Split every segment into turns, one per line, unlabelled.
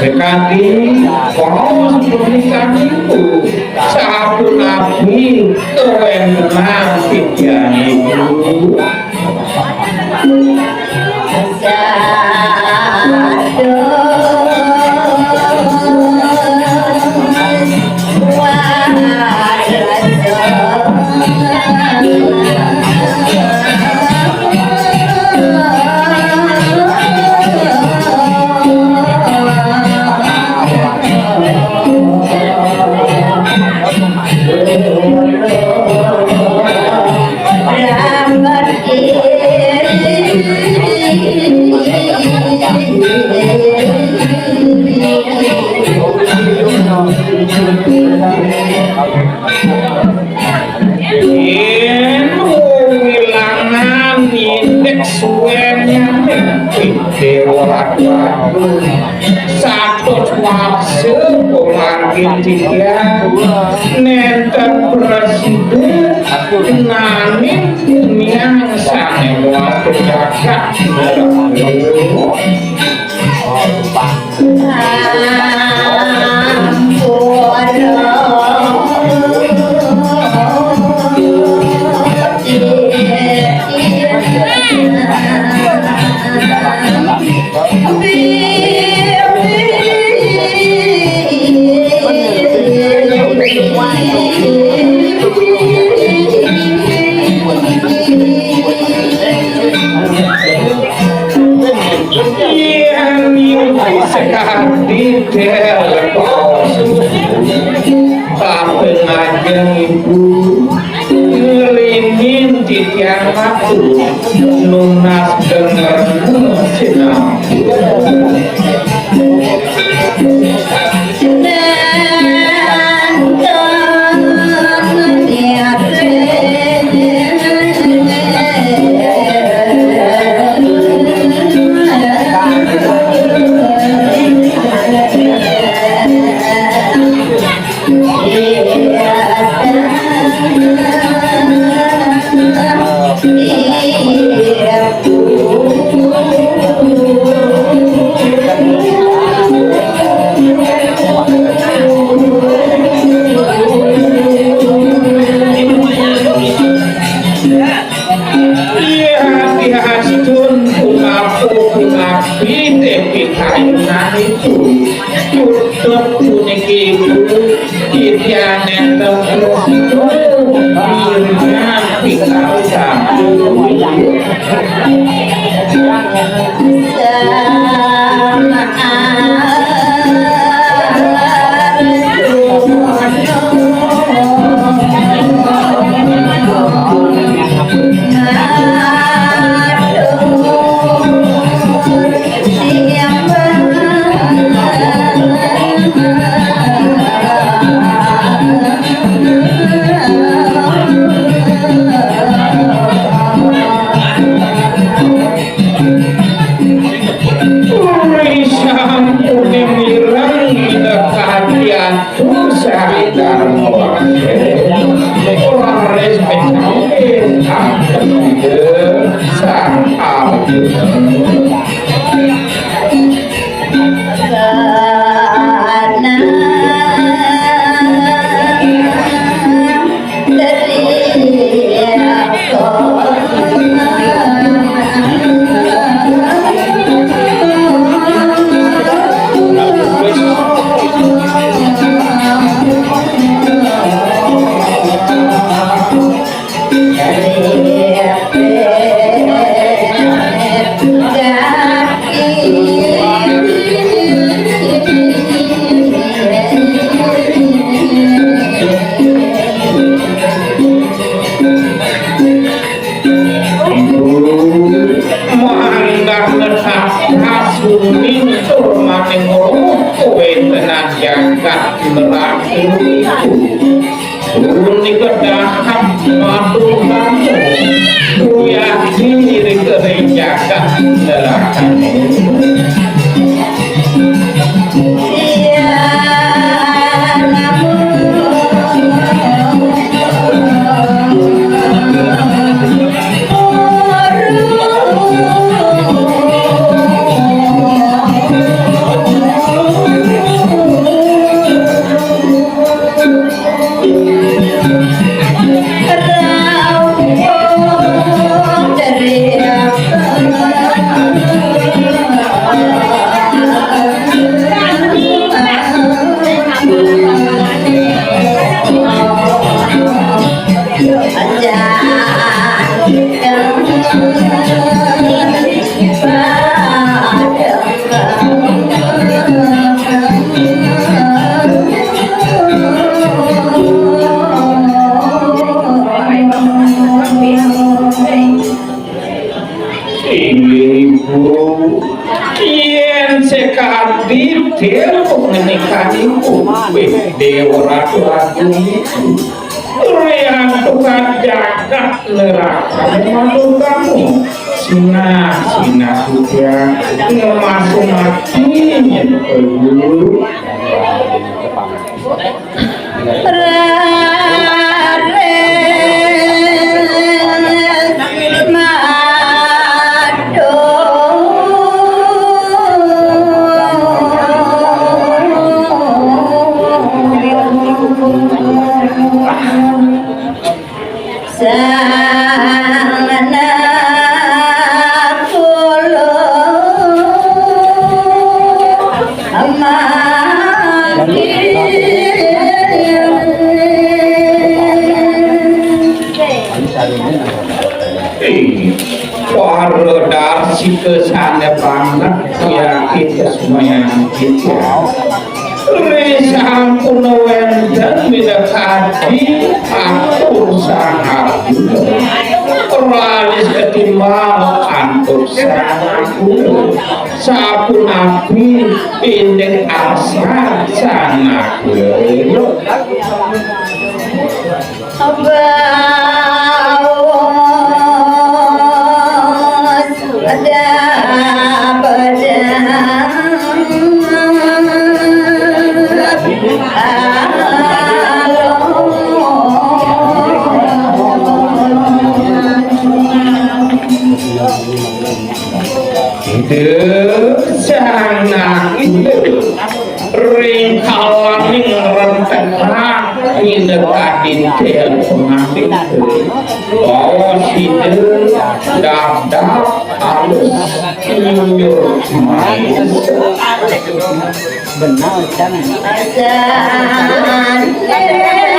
sekali kau pernikahan itu satu nabi tuan nafikian itu satu fase pemangkin tiga nenten presiden nanin yang sangat waktu kakak sekali tapi ngajeng ibu ngelingin titian aku lunas denger sinau Sapu nabi pendek asa sana kulo
Abbas ada
sana ring kalaning rentena nyedekatin tel pengantin bawa sider dap halus nyur manis
benar kan
azan lewat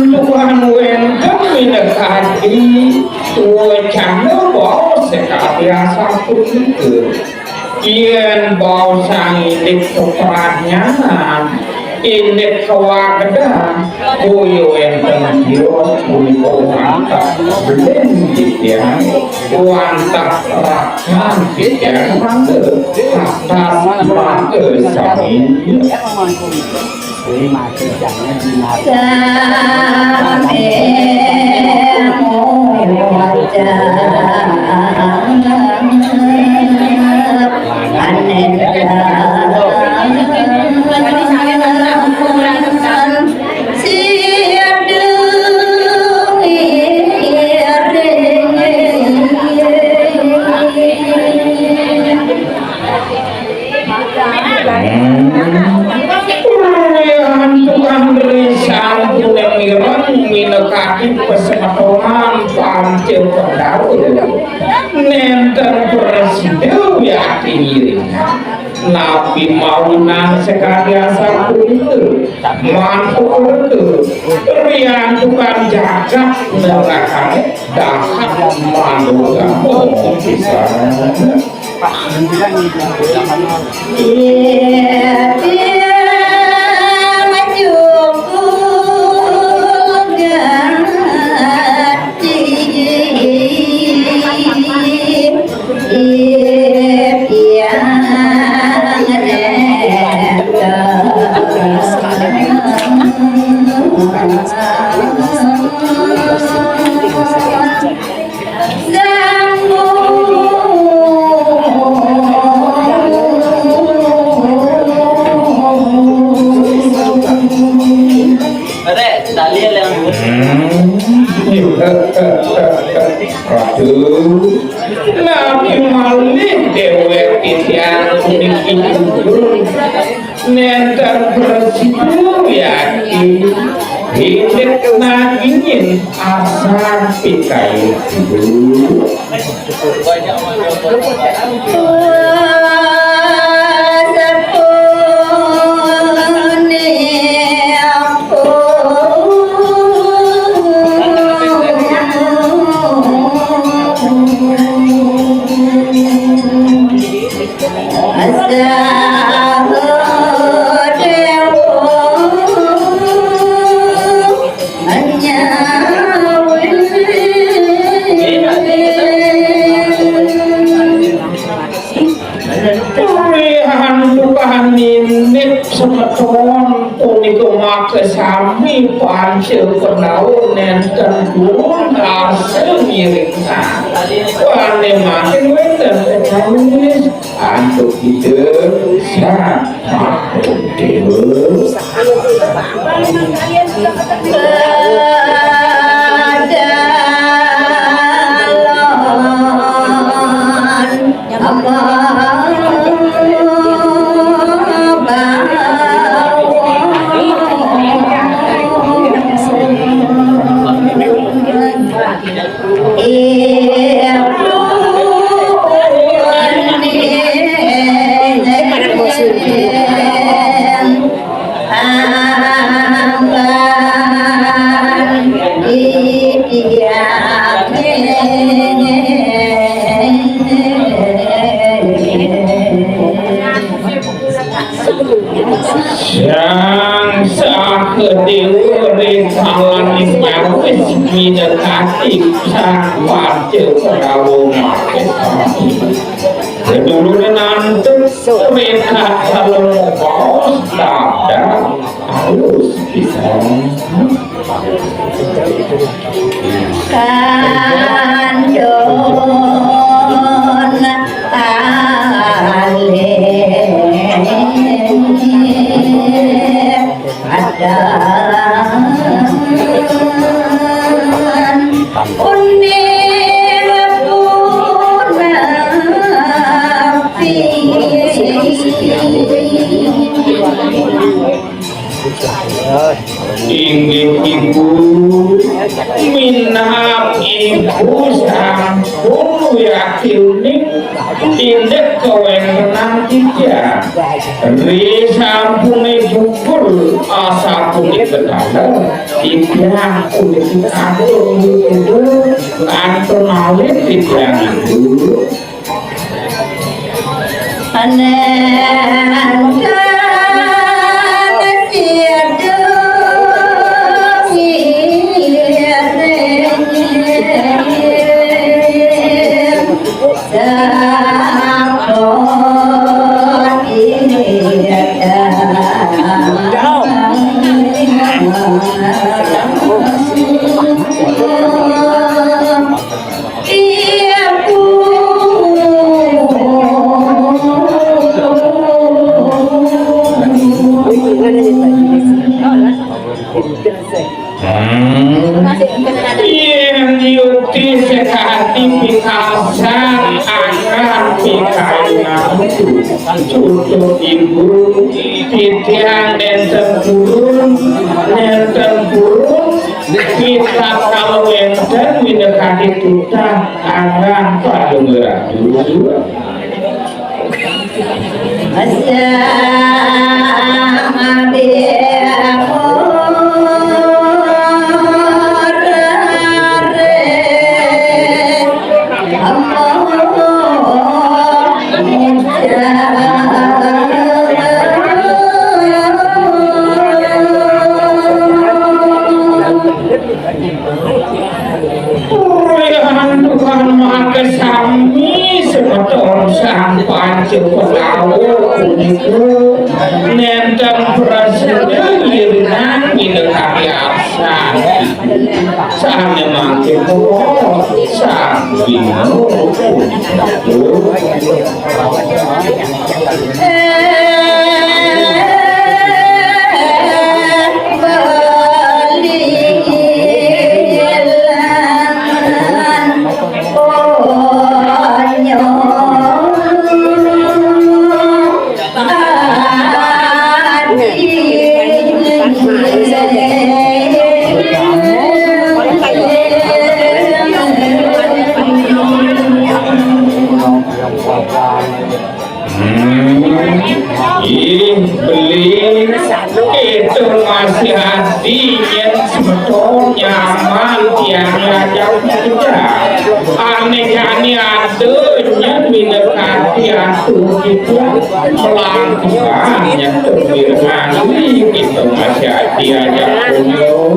Tuhan wen kami dekati tua canda bau sekali asal itu kian bau sang ini keperannya ini kewagadan kuyu yang tenggiro kuyu mantap belum ya wantap rakan kita atas mata sang ini minekati pesepatoman pancil pendaul nenten presiden yakininya nabi maunan sekali asal itu mampu itu rian tukang jagat neraka dahat manduga mungkin bisa Nabi Malik dewek yang nenter bersidu yakin hidup ingin asal pikai kesami pancil penau nenten dulu asal miringna wane makin wenten penulis antuk ide sama dewa yang sakedewe salan nyawes minekati sang wajil pengawu make kedulu nanti mereka kalau bos tada harus bisa
kandon
inggih ibu minang ibu sampun yakin indek kewenang tiga risampune jupul asapune bedala tiang kulit agung itu anton awet tiang dulu yang diukti sekati pikasan akan pikaina cucu ibu titiang dan tempurun kita kalau enten mendekati kita akan pada dulu Tuhan Maha Kesami sebetul sampai cepetawo itu nentang presiden Irna mendekati absan sahamnya makin sang bingung beli itu masih hati yang sebetulnya nyaman yang jauh juga aneh-aneh adanya mendekati aku itu melakukan yang terbirani itu masih hati aja punya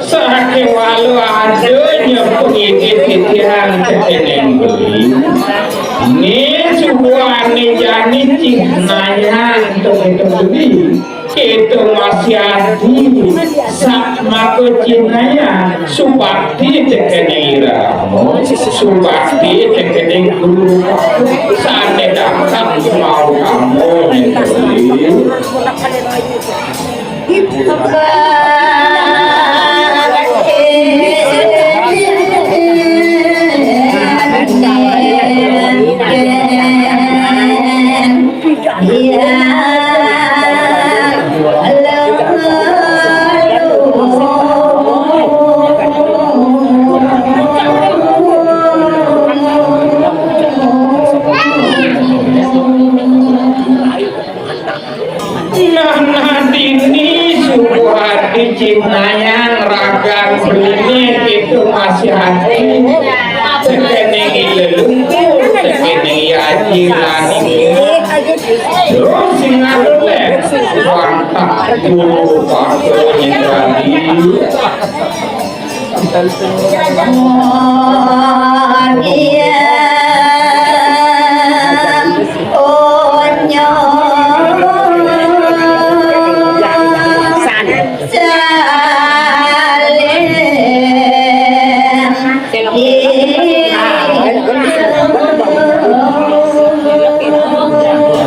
saking walu adanya pengikit-ikitian kekeneng beli ini sebuah nejani cihnayan itu beli itu masih adi sama kecinayan subakti tekeneng iramu subakti tekeneng guru saat datang mau kamu beli ciptanya raga beli itu masih hati sekeneng ilelungku sekeneng yaji lani terus singalulek wantah dulu pakunya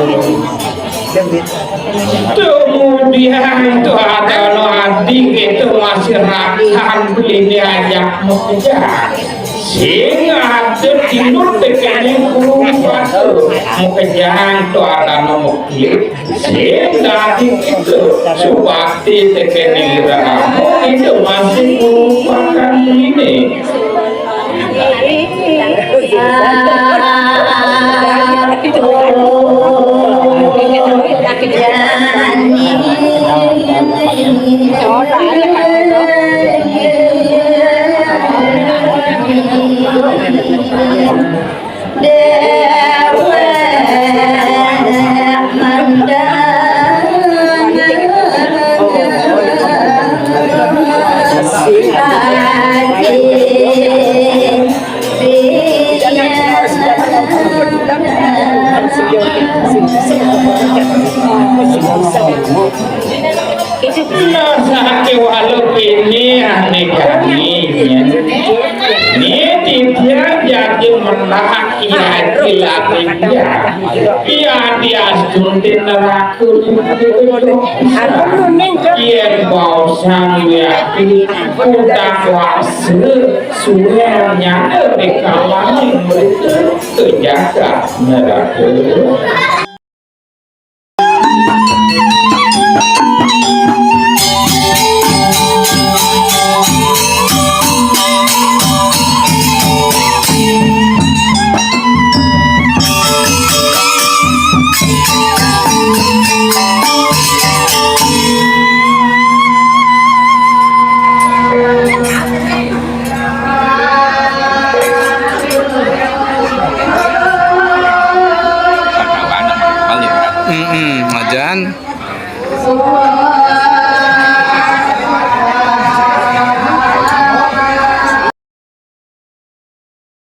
jadi Kemudian tuh ada lo adik itu masih rakan beli diajak mengejar. Sehingga tertinut teknik kurung batu mengejar tuh ada nomor kiri. Sehingga itu subakti teknik ramu itu masih merupakan ini. Nah, walau ini aneh kami ini tidak jadi menang ia dia suntin neraka ia bau sang ya udah kuasa suaranya mereka lagi terjaga neraka